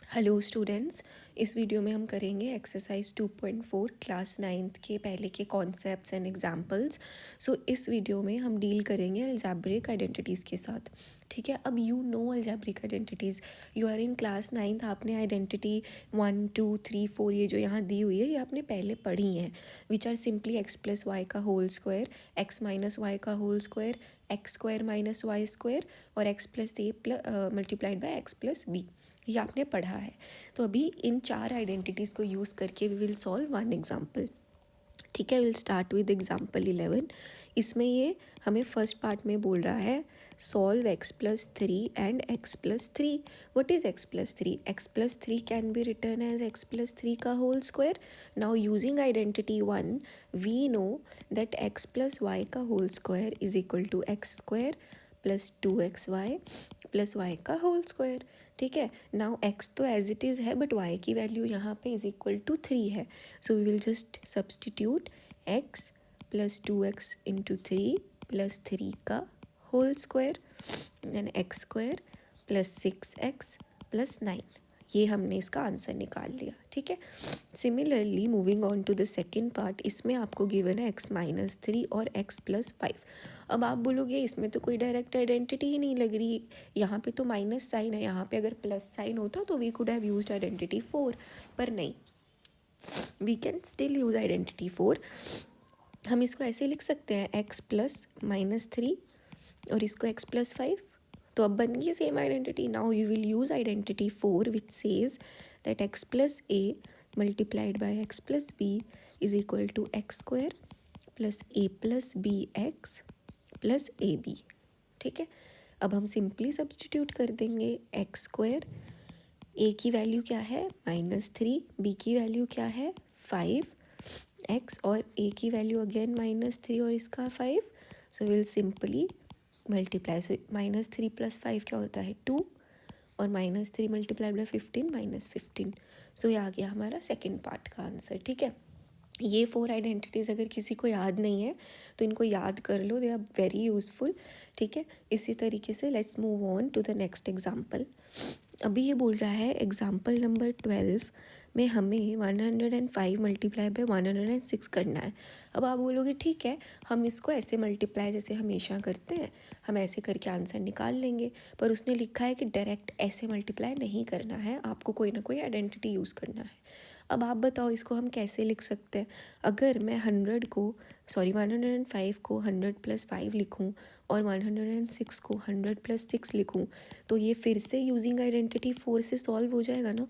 Hello students, इस video में हम करेंगे एक्सरसाइज 2.4 क्लास 9th के पहले के कॉन्सेप्ट्स एंड एग्जांपल्स। सो इस वीडियो में हम डील करेंगे अलजेब्रिक आइडेंटिटीज़ के साथ। ठीक है, अब you know algebraic identities, you are in class 9th। आपने आइडेंटिटी 1 2 3 4 ये जो यहाँ दी हुई है ये आपने पहले पढ़ी हैं, which are simply x plus y का whole square, x minus y का whole square, x square minus y square और x plus a multiplied by x plus b. ये आपने पढ़ा है। तो अभी इन चार आइडेंटिटीज़ को यूज़ करके we will solve one example. ठीक है, विल स्टार्ट विद एग्जाम्पल 11। इसमें ये हमें फर्स्ट पार्ट में बोल रहा है solve x plus three and x plus three. What is x plus three? X plus three can be written as x plus three का whole square. Now using identity 1 we know that x plus y का whole square is equal to x square plus 2xy plus y का whole square. ठीक है, now x तो as it is है but y की value यहाँ पे is equal to 3 है। So we will just substitute x plus 2x into 3 plus 3 का whole square, then x square plus 6x plus 9। ये हमने इसका आंसर निकाल लिया। ठीक है, similarly moving on to the second part, इसमें आपको गिवन है x माइनस 3 और x प्लस 5। अब आप बोलोगे इसमें तो कोई डायरेक्ट आइडेंटिटी ही नहीं लग रही, यहाँ पे तो माइनस साइन है, यहाँ पे अगर प्लस साइन होता तो we could have used identity 4, पर नहीं, we can still use identity 4। हम इसको ऐसे लिख सकते हैं x प्लस माइनस 3 और इसको x प्लस 5, तो अब बन गई same identity. Now you will use identity 4 which says that x plus a multiplied by x plus b is equal to x square plus a plus b x plus a b. ठीक है, अब हम simply substitute कर देंगे x square, ए की value क्या है -3, B की वैल्यू क्या है 5x और ए की वैल्यू अगेन -3 और इसका 5। So will simply multiply. So -3 plus 5 क्या होता है 2 और -3 मल्टीप्लाइड बाई 15 -15। सो ये आ गया हमारा सेकेंड पार्ट का आंसर। ठीक है, ये 4 आइडेंटिटीज़ अगर किसी को याद नहीं है तो इनको याद कर लो, दे आर वेरी यूज़फुल। ठीक है, इसी तरीके से let's move on to the next example. अभी ये बोल रहा है एग्जांपल नंबर 12 में हमें 105 मल्टीप्लाई बाय 106 करना है। अब आप बोलोगे ठीक है, हम इसको ऐसे मल्टीप्लाई जैसे हमेशा करते हैं, हम ऐसे करके आंसर निकाल लेंगे, पर उसने लिखा है कि डायरेक्ट ऐसे मल्टीप्लाई नहीं करना है, आपको कोई ना कोई आइडेंटिटी यूज़ करना है। अब आप बताओ इसको हम कैसे लिख सकते हैं। अगर मैं 105 को 100 प्लस 5 लिखूँ और 106 को 100 प्लस 6 लिखूँ तो ये फिर से यूजिंग आइडेंटिटी 4 से सॉल्व हो जाएगा ना।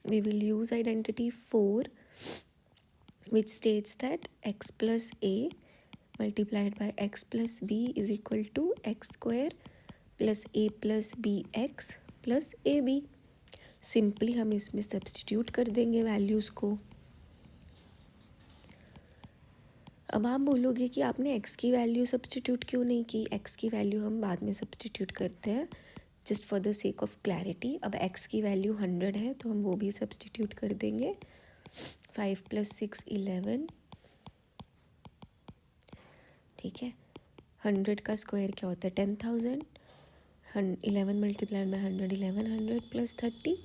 We will use identity 4 which states that x plus a multiplied by x plus b is equal to x square plus a plus b x plus a b. Simply हम इसमें substitute कर देंगे values को। अब आप बोलोगे कि आपने x की वैल्यू सब्सटीट्यूट क्यों नहीं की? x की वैल्यू हम बाद में सब्सटीट्यूट करते हैं just for the sake of clarity. अब x की वैल्यू 100 है तो हम वो भी सब्सटीट्यूट कर देंगे। 5 प्लस 6 11। ठीक है, 100 का स्क्वायर क्या होता है 10,000। 11 मल्टीप्लाइड बाई 100 1100 प्लस 30।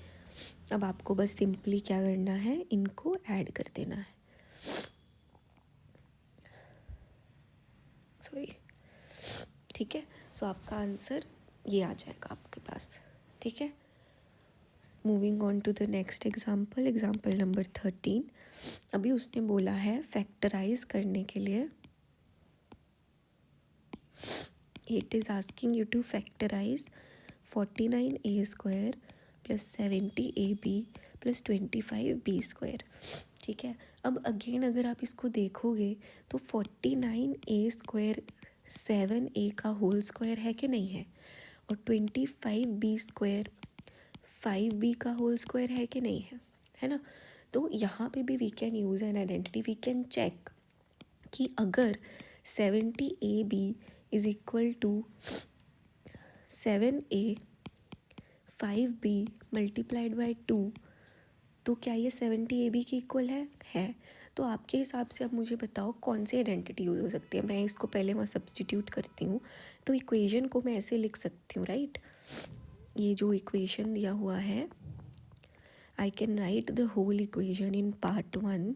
अब आपको बस सिंपली क्या करना है, इनको ऐड कर देना है। सॉरी, ठीक है, सो आपका आंसर ये आ जाएगा आपके पास। ठीक है, moving on to the next example, example number 13। अभी उसने बोला है फैक्टराइज करने के लिए, it is asking you to factorise 49a square plus 70ab plus 25b square. ठीक है, अब अगेन अगर आप इसको देखोगे तो 49a स्क्वायर 7a का होल स्क्वायर है कि नहीं है, और 25b स्क्वायर 5b का होल स्क्वायर है कि नहीं है ना। तो यहाँ पे भी we can use an identity, we can check कि अगर 70ab is equal to 7a 5b multiplied by 2, तो क्या ये 70ab की इक्वल है। तो आपके हिसाब से अब मुझे बताओ कौन सी आइडेंटिटी यूज़ हो सकती है। मैं इसको पहले वहाँ सब्सटीट्यूट करती हूँ, तो इक्वेशन को मैं ऐसे लिख सकती हूँ, राइट। ये जो इक्वेशन दिया हुआ है I can write the whole equation in part 1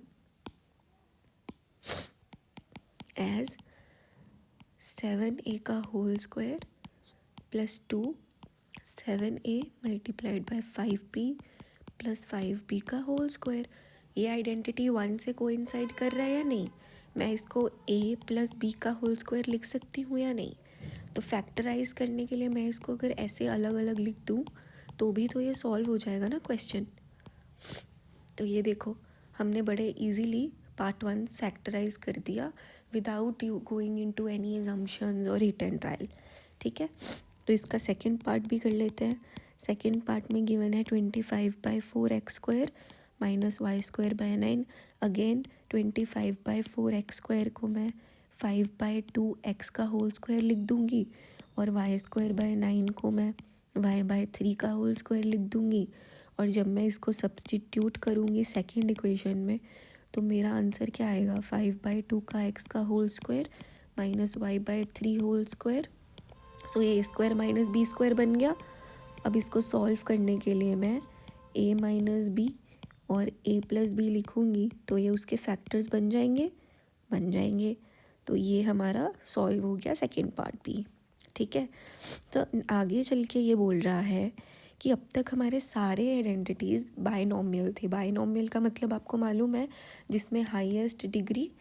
as 7a का whole square plus 2 7a multiplied by 5b plus 5b का होल स्क्वायर। ये आइडेंटिटी 1 से कोइंसाइड कर रहा है या नहीं? मैं इसको a प्लस b का होल स्क्वायर लिख सकती हूँ या नहीं? तो फैक्टराइज करने के लिए मैं इसको अगर ऐसे अलग अलग लिख दूँ तो भी तो ये सॉल्व हो जाएगा ना क्वेश्चन। तो ये देखो, हमने बड़े इजीली पार्ट 1 फैक्टराइज कर दिया without you going into any assumptions और हिट एंड ट्रायल। ठीक है, तो इसका सेकंड पार्ट भी कर लेते हैं। सेकंड पार्ट में गिवन है 25/4x² minus y²/9। Again 25/4x² को मैं 5/2x का होल स्क्वायर लिख दूंगी और y²/9 को मैं y/3 का होल स्क्वायर लिख दूंगी। और जब मैं इसको सब्सटीट्यूट करूँगी सेकेंड इक्वेशन में तो मेरा आंसर क्या आएगा? 5/2 का x का whole square minus y/3 whole square. So ये a² माइनस b² बन गया। अब इसको सॉल्व करने के लिए मैं a माइनस बी और a प्लस बी लिखूँगी तो ये उसके फैक्टर्स बन जाएंगे। तो ये हमारा सॉल्व हो गया सेकेंड पार्ट भी। ठीक है, तो आगे चल के ये बोल रहा है कि अब तक हमारे सारे आइडेंटिटीज़ बाइनोमियल थे। बाइनोमियल का मतलब आपको मालूम है, जिसमें हाईएस्ट डिग्री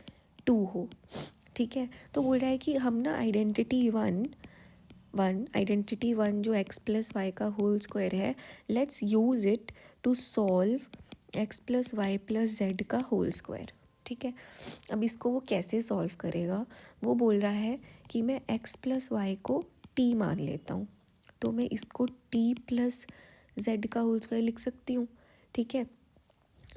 2 हो। ठीक है, तो बोल रहा है कि हम ना आइडेंटिटी वन जो x प्लस वाई का होल स्क्वायर है, let's use it to solve x plus y plus z का होल स्क्वायर। ठीक है, अब इसको वो कैसे सॉल्व करेगा? वो बोल रहा है कि मैं x प्लस वाई को t मान लेता हूँ, तो मैं इसको t प्लस जेड का होल स्क्वायर लिख सकती हूँ। ठीक है,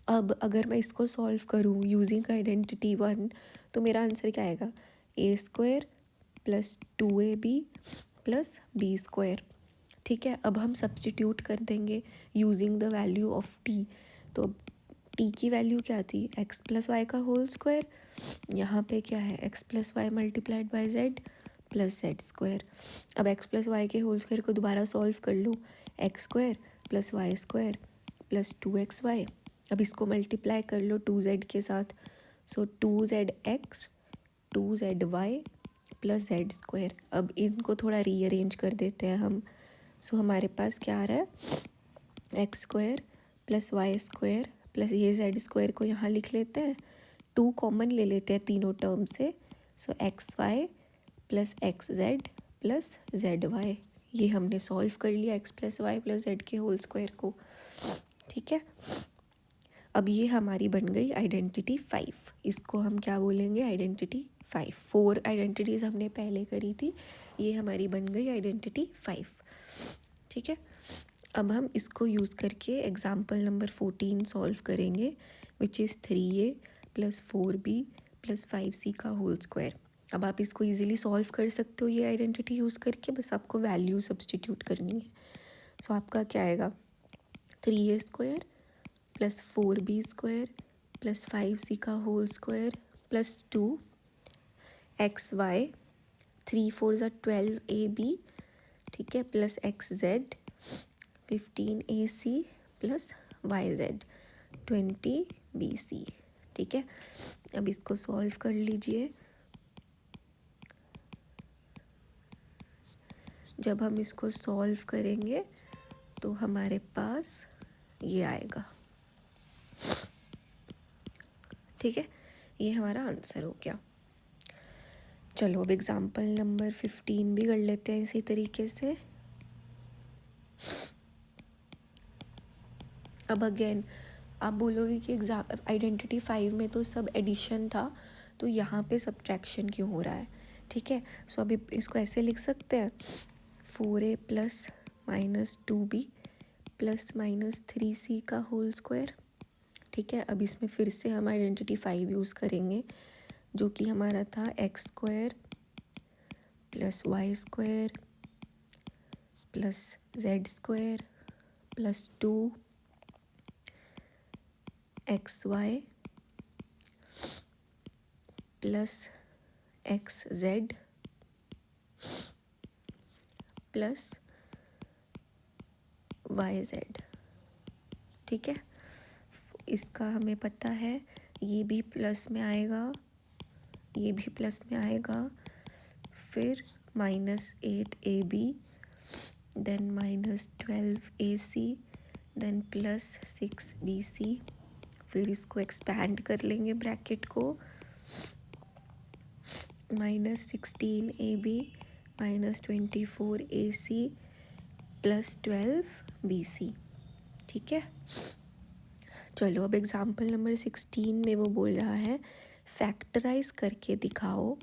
अब अगर मैं इसको सॉल्व करूँ यूजिंग आइडेंटिटी 1 तो मेरा आंसर क्या आएगा? a² plus 2ab plus b²। ठीक है, अब हम सब्सटीट्यूट कर देंगे using the value of t। तो t की वैल्यू क्या थी? x प्लस वाई का होल स्क्वायर। यहाँ पे क्या है? x plus y multiplied by z plus z²। अब x प्लस वाई के होल स्क्वायर को दोबारा सॉल्व कर लो, x² plus y² plus 2xy। अब इसको मल्टीप्लाई कर लो 2z के साथ, सो 2zx 2zy प्लस z²। अब इनको थोड़ा रीअरेंज कर देते हैं हम। सो हमारे पास क्या आ रहा है? x² प्लस y² प्लस ये z² को यहाँ लिख लेते हैं, 2 कॉमन ले लेते हैं तीनों टर्म से। So xy plus xz plus zy। ये हमने सॉल्व कर लिया x plus y plus z के होल स्क्वायर को। ठीक है, अब ये हमारी बन गई आइडेंटिटी 5। इसको हम क्या बोलेंगे? आइडेंटिटी 5। 4 आइडेंटिटीज़ हमने पहले करी थी, ये हमारी बन गई आइडेंटिटी 5। ठीक है, अब हम इसको यूज़ करके एग्जाम्पल नंबर 14 सॉल्व करेंगे, which is 3a plus 4b plus 5c का होल स्क्वायर। अब आप इसको इजीली सॉल्व कर सकते हो ये आइडेंटिटी यूज़ करके, बस आपको वैल्यू सब्सटीट्यूट करनी है। सो आपका क्या आएगा? 3a² plus 4b² plus 5c का होल स्क्वायर प्लस 2xy 3 4 ज़ा 12ab। ठीक है, plus xz 15ac plus yz 20bc। ठीक है, अब इसको सॉल्व कर लीजिए। जब हम इसको सॉल्व करेंगे तो हमारे पास ये आएगा। ठीक है, ये हमारा आंसर हो गया। चलो अब एग्जाम्पल नंबर 15 भी कर लेते हैं इसी तरीके से। अब अगेन आप बोलोगे कि आइडेंटिटी 5 में तो सब एडिशन था, तो यहाँ पे सब्ट्रैक्शन क्यों हो रहा है? ठीक है, सो अभी इसको ऐसे लिख सकते हैं, 4a plus minus 2b plus minus 3c का होल स्क्वायर। ठीक है, अब इसमें फिर से हम आइडेंटिटी 5 यूज़ करेंगे, जो कि हमारा था x² plus y² plus z² plus 2xy plus xz plus yz। ठीक है, इसका हमें पता है, ये भी प्लस में आएगा, ये भी प्लस में आएगा, फिर -8ab, then -12ac, then +6bc। फिर इसको एक्सपैंड कर लेंगे ब्रैकेट को, -16ab, -24ac, +12bc। ठीक है, चलो अब एग्जाम्पल नंबर 16 में वो बोल रहा है फैक्टराइज करके दिखाओ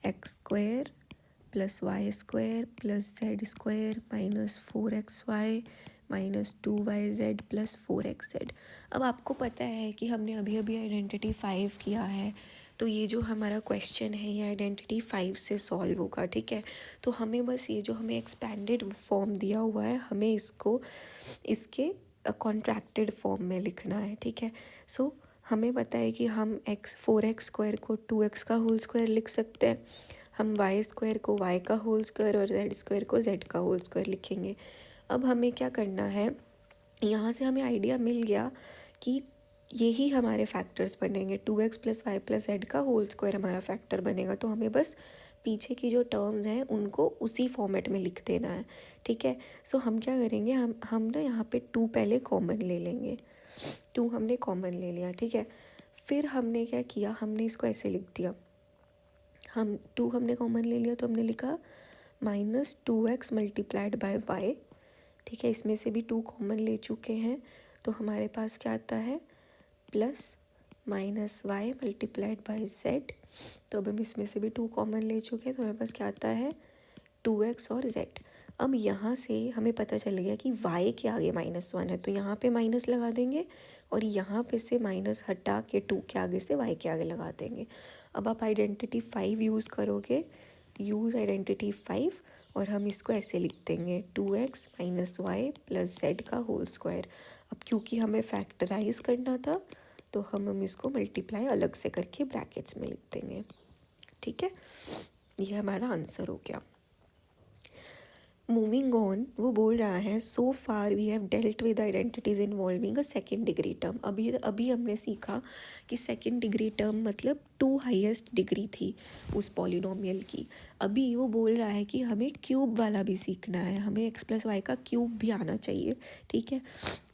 x² + y² + z² -4xy -2yz + 4xz। अब आपको पता है कि हमने अभी अभी आइडेंटिटी 5 किया है, तो ये जो हमारा क्वेश्चन है ये आइडेंटिटी 5 से सॉल्व होगा। ठीक है, तो हमें बस ये जो हमें एक्सपेंडेड फॉर्म दिया हुआ है, हमें इसको इसके कॉन्ट्रैक्टेड फॉर्म में लिखना है। ठीक है, सो हमें पता है कि हम 4x² को 2x का होल स्क्वायर लिख सकते हैं, हम y² को y का होल स्क्वायर और z² को z का होल स्क्वायर लिखेंगे। अब हमें क्या करना है, यहाँ से हमें आइडिया मिल गया कि यही हमारे फैक्टर्स बनेंगे, 2x + y + z का होल स्क्वायर हमारा फैक्टर बनेगा। तो हमें बस पीछे की जो टर्म्स हैं उनको उसी फॉर्मेट में लिख देना है। ठीक है, सो हम क्या करेंगे, हम ना यहाँ पे 2 पहले कॉमन ले लेंगे, 2 हमने कॉमन ले लिया। ठीक है, फिर हमने क्या किया, हमने इसको ऐसे लिख दिया, हम 2 हमने कॉमन ले लिया तो हमने लिखा -2x × y। ठीक है, इसमें से भी 2 कॉमन ले चुके हैं, तो हमारे पास क्या आता है +- y × z। तो अब हम इसमें से भी 2 कॉमन ले चुके हैं, तो हमारे पास क्या आता है 2x और z। अब यहाँ से हमें पता चल गया कि y के आगे -1 है, तो यहाँ पे माइनस लगा देंगे और यहाँ पे से माइनस हटा के 2 के आगे से y के आगे लगा देंगे। अब आप आइडेंटिटी 5 यूज़ करोगे, यूज़ आइडेंटिटी 5, और हम इसको ऐसे लिख देंगे 2x - y + z का होल स्क्वायर। अब क्योंकि हमें फैक्टराइज करना था तो हम इसको मल्टीप्लाई अलग से करके ब्रैकेट्स में लिख देंगे। ठीक है, ये हमारा आंसर हो गया। मूविंग ऑन, वो बोल रहा है so far we have dealt with identities involving a second degree term. अभी हमने सीखा कि सेकेंड डिग्री टर्म मतलब 2 हाईएस्ट डिग्री थी उस पॉलिनोमियल की। अभी वो बोल रहा है कि हमें क्यूब वाला भी सीखना है, हमें x + y का क्यूब भी आना चाहिए। ठीक है,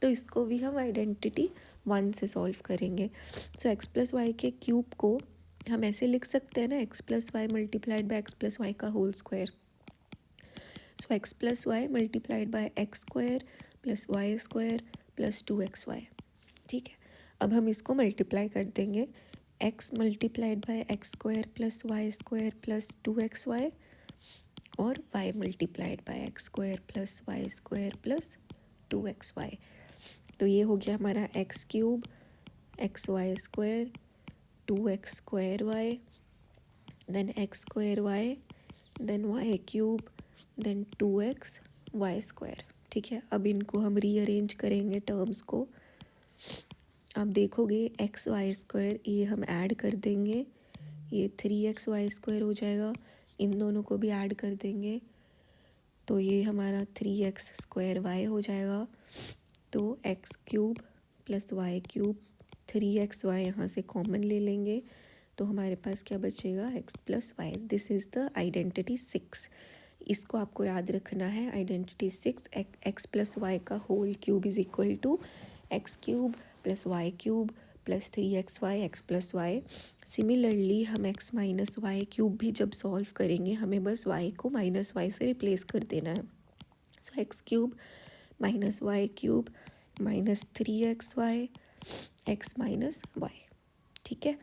तो इसको भी हम आइडेंटिटी 1 से सॉल्व करेंगे। सो x + y के क्यूब को हम ऐसे लिख सकते हैं ना, x + y × x + y का whole square. So x + y × x² + y² + 2xy। ठीक है, अब हम इसको मल्टीप्लाई कर देंगे, x × x² + y² + 2xy और y × x² + y² + 2xy। तो ये हो गया हमारा x³ xy² 2x² then x² then y³ then 2x y²। ठीक है, अब इनको हम रीअरेंज करेंगे टर्म्स को। आप देखोगे x² ये हम ऐड कर देंगे, ये 3x y² हो जाएगा, इन दोनों को भी ऐड कर देंगे तो ये हमारा 3x² y हो जाएगा। तो x³ + y³ 3xy यहाँ से कॉमन ले लेंगे तो हमारे पास क्या बचेगा x + y। This is the identity 6। इसको आपको याद रखना है, आइडेंटिटी 6 x + y का whole cube is equal to x³ + y³ + 3xy x + y। Similarly हम x - y³ भी जब सॉल्व करेंगे हमें बस y को -y से रिप्लेस कर देना है। सो x³ - y³ -3xy x - y। ठीक है,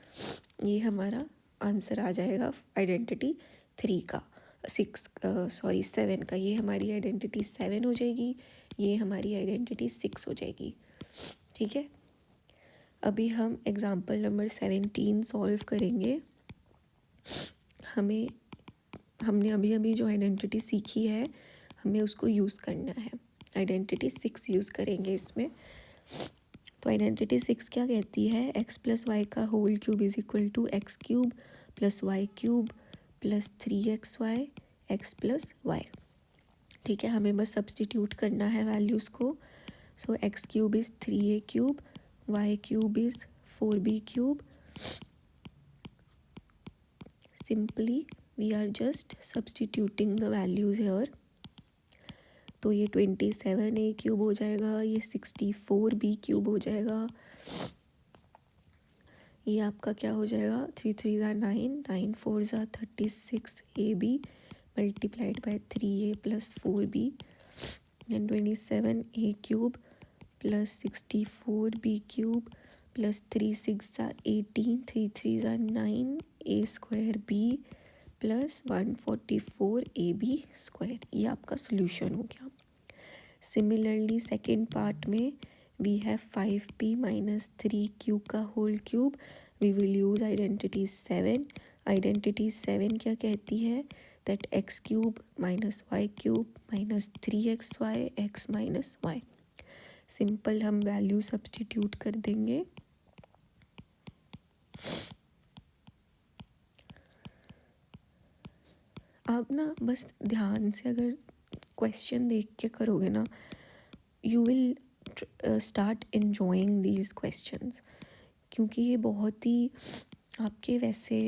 ये हमारा आंसर आ जाएगा आइडेंटिटी 3 का, 7 का। ये हमारी आइडेंटिटी 7 हो जाएगी, ये हमारी आइडेंटिटी 6 हो जाएगी। ठीक है, अभी हम एग्जाम्पल नंबर 17 सॉल्व करेंगे। हमने अभी जो आइडेंटिटी सीखी है हमें उसको यूज़ करना है। आइडेंटिटी 6 यूज़ करेंगे इसमें। तो आइडेंटिटी 6 क्या कहती है, x + y का whole cube is equal to x³ + y³ + 3xy x + y। ठीक है, हमें बस सब्सटीट्यूट करना है वैल्यूज़ को। सो x³ is 3a³ y cube is 4b cube. Simply we are just substituting the values here. तो ये 27a क्यूब हो जाएगा, ये 64b क्यूब हो जाएगा, ये आपका क्या हो जाएगा, 3 3 ज़ा 9, 9 4 ज़ा 36ab multiplied by 3a plus 4b, and 27a cube plus 64b cube plus 3 6 ज़ा 18, 3 3 ज़ा 9, a square b plus 144ab square. ये आपका सोल्यूशन हो गया। सिमिलरली सेकेंड पार्ट में we have 5p minus 3q का whole cube. We will use identity 7. Identity 7 क्या कहती है, that x cube minus y cube minus 3xy x minus y. Simple हम वैल्यू सब्स्टिट्यूट कर देंगे. आप ना बस ध्यान से अगर क्वेश्चन देख के करोगे ना, you will start enjoying these questions, क्योंकि ये बहुत ही आपके वैसे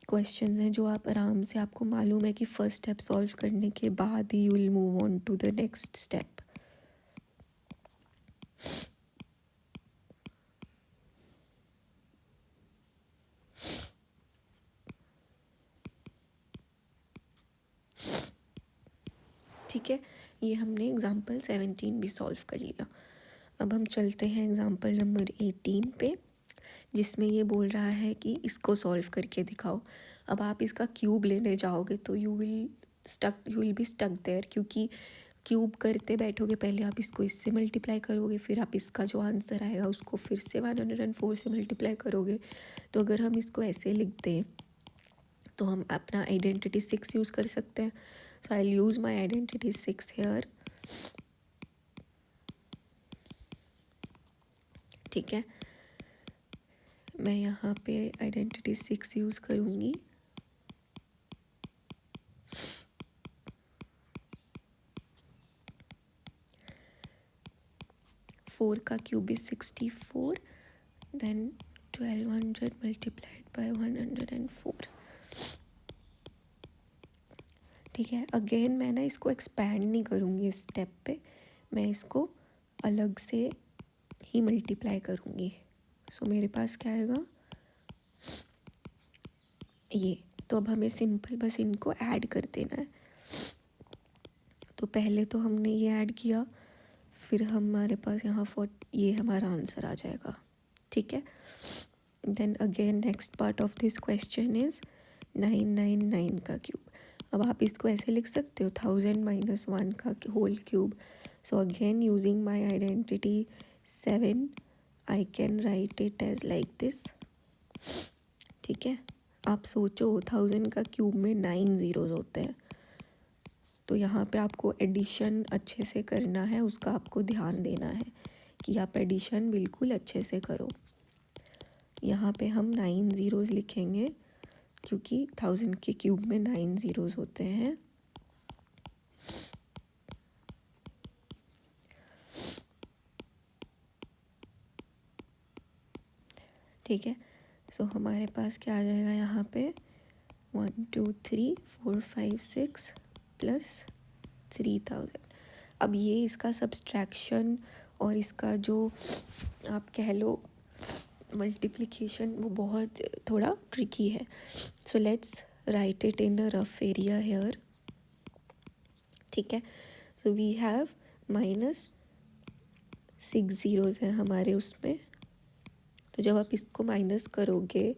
क्वेश्चंस हैं जो आप आराम से, आपको मालूम है कि फर्स्ट स्टेप सॉल्व करने के बाद ही you will move on to the next step. ठीक है, ये हमने एग्ज़ाम्पल 17 भी सॉल्व कर लिया. अब हम चलते हैं एग्ज़ाम्पल नंबर 18 पे, जिसमें ये बोल रहा है कि इसको सॉल्व करके दिखाओ. अब आप इसका क्यूब लेने जाओगे तो you will be stuck there, क्योंकि क्यूब करते बैठोगे, पहले आप इसको इससे मल्टीप्लाई करोगे, फिर आप इसका जो आंसर आएगा उसको फिर से 104 से मल्टीप्लाई करोगे. तो अगर हम इसको ऐसे लिख दें तो हम अपना आइडेंटिटी 6 यूज़ कर सकते हैं. So I will use my identity 6 here. ठीक है, मैं यहाँ पे आइडेंटिटी 6 यूज़ करूँगी. फोर का cube is 64, then 1200 multiplied by 104. ठीक है, अगेन मैं ना इसको एक्सपैंड नहीं करूँगी इस स्टेप पे, मैं इसको अलग से ही मल्टीप्लाई करूँगी. सो मेरे पास क्या आएगा, ये. तो अब हमें सिंपल बस इनको ऐड कर देना है. तो पहले तो हमने ये ऐड किया, फिर हमारे पास यहाँ ये हमारा आंसर आ जाएगा. ठीक है, then again next part of this question is 999 का क्यूब. अब आप इसको ऐसे लिख सकते हो 1000 माइनस 1 का whole cube. So again using my identity 7 I can write it as like this. ठीक है, आप सोचो 1000 का क्यूब में 9 ज़ीरोज़ होते हैं, तो यहाँ पे आपको एडिशन अच्छे से करना है, उसका आपको ध्यान देना है कि आप एडिशन बिल्कुल अच्छे से करो. यहाँ पे हम 9 ज़ीरोज़ लिखेंगे क्योंकि 1000 के क्यूब में 9 ज़ीरोज़ होते हैं. ठीक है, सो हमारे पास क्या आ जाएगा यहाँ पे 1 2 3 4 5 6 प्लस 3000. अब ये इसका सब्सट्रैक्शन और इसका जो आप कह लो मल्टीप्लिकेशन, वो बहुत थोड़ा ट्रिकी है. So let's write it in a rough area here. ठीक है, so we have minus 6 zeros हैं हमारे उसमें. तो जब आप इसको माइनस करोगे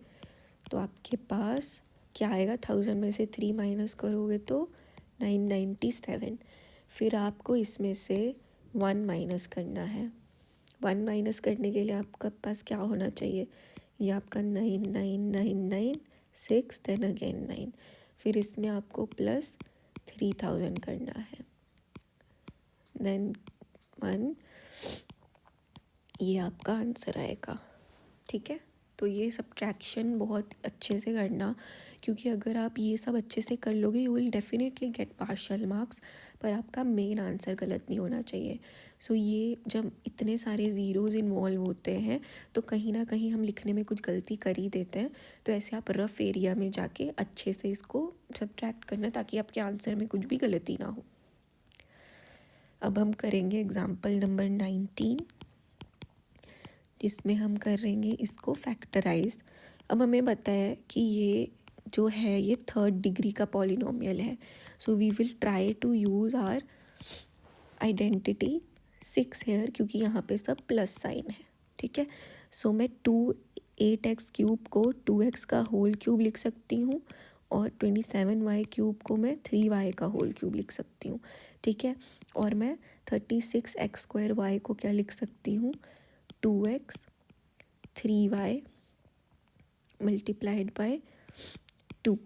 तो आपके पास क्या आएगा, 1000 में से 3 माइनस करोगे तो 997. फिर आपको इसमें से 1 माइनस करना है. 1 माइनस करने के लिए आपके पास क्या होना चाहिए, ये आपका 9999 देन अगेन 9, फिर इसमें आपको प्लस 3000 करना है, देन 1. ये आपका आंसर आएगा. ठीक है, तो ये सब्ट्रैक्शन बहुत अच्छे से करना, क्योंकि अगर आप ये सब अच्छे से कर लोगे you will definitely get partial marks, पर आपका मेन आंसर गलत नहीं होना चाहिए। सो ये जब इतने सारे ज़ीरोज़ इन्वॉल्व होते हैं तो कहीं ना कहीं हम लिखने में कुछ गलती कर ही देते हैं। तो ऐसे आप रफ़ एरिया में जाके अच्छे से इसको सब्ट्रैक्ट करना ताकि आपके आंसर में कुछ भी गलती ना हो। अब हम करेंगे एग्जाम्पल नंबर 19, जिसमें हम करेंगे इसको फैक्टराइज। अब हमें पता है कि ये जो है ये 3rd डिग्री का पॉलिनोमियल है। So we will try to use our identity 6 here, क्योंकि यहाँ पे सब प्लस साइन है। ठीक है, सो मैं 8x क्यूब को 2x का होल क्यूब लिख सकती हूँ और 27y क्यूब को मैं 3y का होल क्यूब लिख सकती हूँ। ठीक है, और मैं 36x स्क्वायर y को क्या लिख सकती हूँ, 2x 3y मल्टीप्लाइड बाय 2।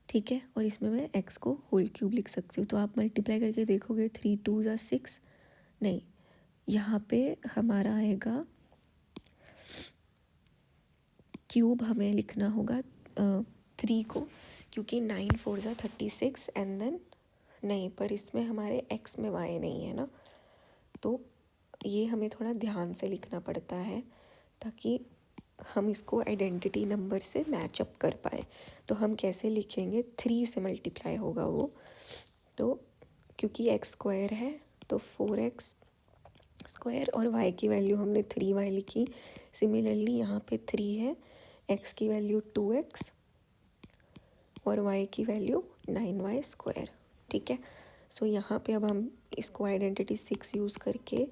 ठीक है, और इसमें मैं x को होल क्यूब लिख सकती हूँ। तो आप मल्टीप्लाई करके देखोगे 3 2 ज़ा 6, नहीं यहाँ पे हमारा आएगा क्यूब, हमें लिखना होगा 3 को, क्योंकि 9 4 ज़ा 36 एंड देन नहीं, पर इसमें हमारे x में y नहीं है ना, तो ये हमें थोड़ा ध्यान से लिखना पड़ता है ताकि हम इसको आइडेंटिटी नंबर से मैच अप कर पाए। तो हम कैसे लिखेंगे, 3 से मल्टीप्लाई होगा वो, तो क्योंकि x स्क्वायर है तो 4x स्क्वायर और y की वैल्यू हमने 3y लिखी। सिमिलरली यहाँ पे 3 है, x की वैल्यू 2x और y की वैल्यू 9y स्क्वायर। ठीक है, सो यहाँ पे अब हम इसको आइडेंटिटी 6 यूज़ करके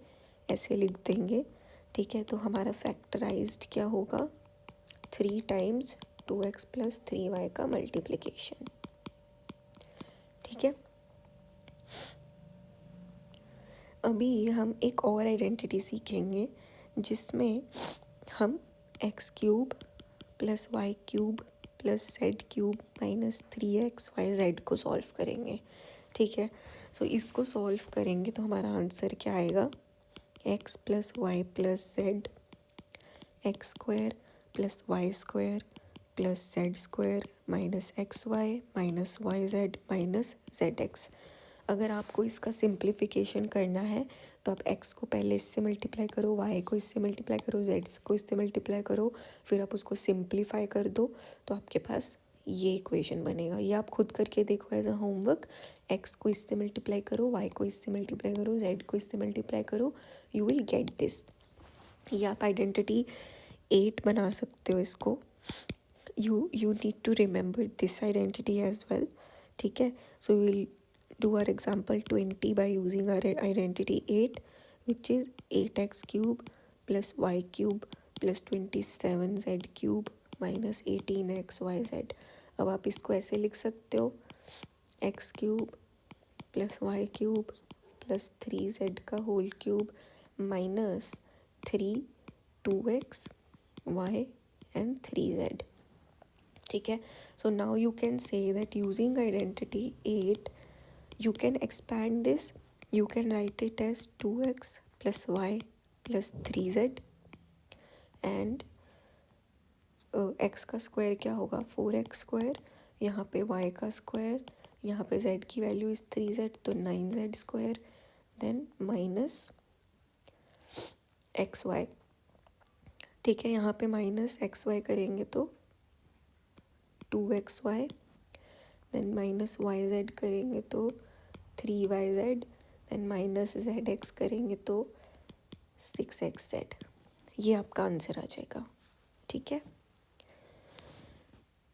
ऐसे लिख देंगे। ठीक है, तो हमारा फैक्टराइज्ड क्या होगा, 3 टाइम्स 2x प्लस 3y का मल्टीप्लिकेशन। ठीक है, अभी हम एक और आइडेंटिटी सीखेंगे जिसमें हम x cube plus y cube plus z cube minus 3xyz को सॉल्व करेंगे। ठीक है, सो इसको सॉल्व करेंगे तो हमारा आंसर क्या आएगा, x plus y plus z x square plus y square plus z square minus XY minus YZ minus ZX। अगर आपको इसका सिंप्लीफिकेशन करना है तो आप x को पहले इससे मल्टीप्लाई करो, y को इससे मल्टीप्लाई करो, z को इससे मल्टीप्लाई करो, फिर आप उसको सिंप्लीफाई कर दो तो आपके पास ये इक्वेशन बनेगा। ये आप खुद करके देखो एज अ होमवर्क, x को इससे मल्टीप्लाई करो, y को इससे मल्टीप्लाई करो, z को इससे मल्टीप्लाई करो, यू विल गेट दिस। ये आप आइडेंटिटी 8 बना सकते हो इसको। you need to remember this identity as well. ठीक है, so we will do our example 20 by using our identity 8, which is 8x cube plus y cube plus 27z cube minus 18xyz। अब आप इसको ऐसे लिख सकते हो, x cube plus y cube plus 3z का whole cube minus 3 2x y and 3z। ठीक है, so now you can say that using identity 8 you can expand this, you can write it as 2x plus y plus 3z and x का square क्या होगा 4x square, यहाँ पे y का square, यहाँ पे z की वैल्यू इस 3z तो 9z square, then minus xy। ठीक है, यहाँ पे माइनस xy करेंगे तो 2xy, देन माइनस yz करेंगे तो 3yz, देन माइनस zx करेंगे तो 6xz। ये आपका आंसर आ जाएगा। ठीक है।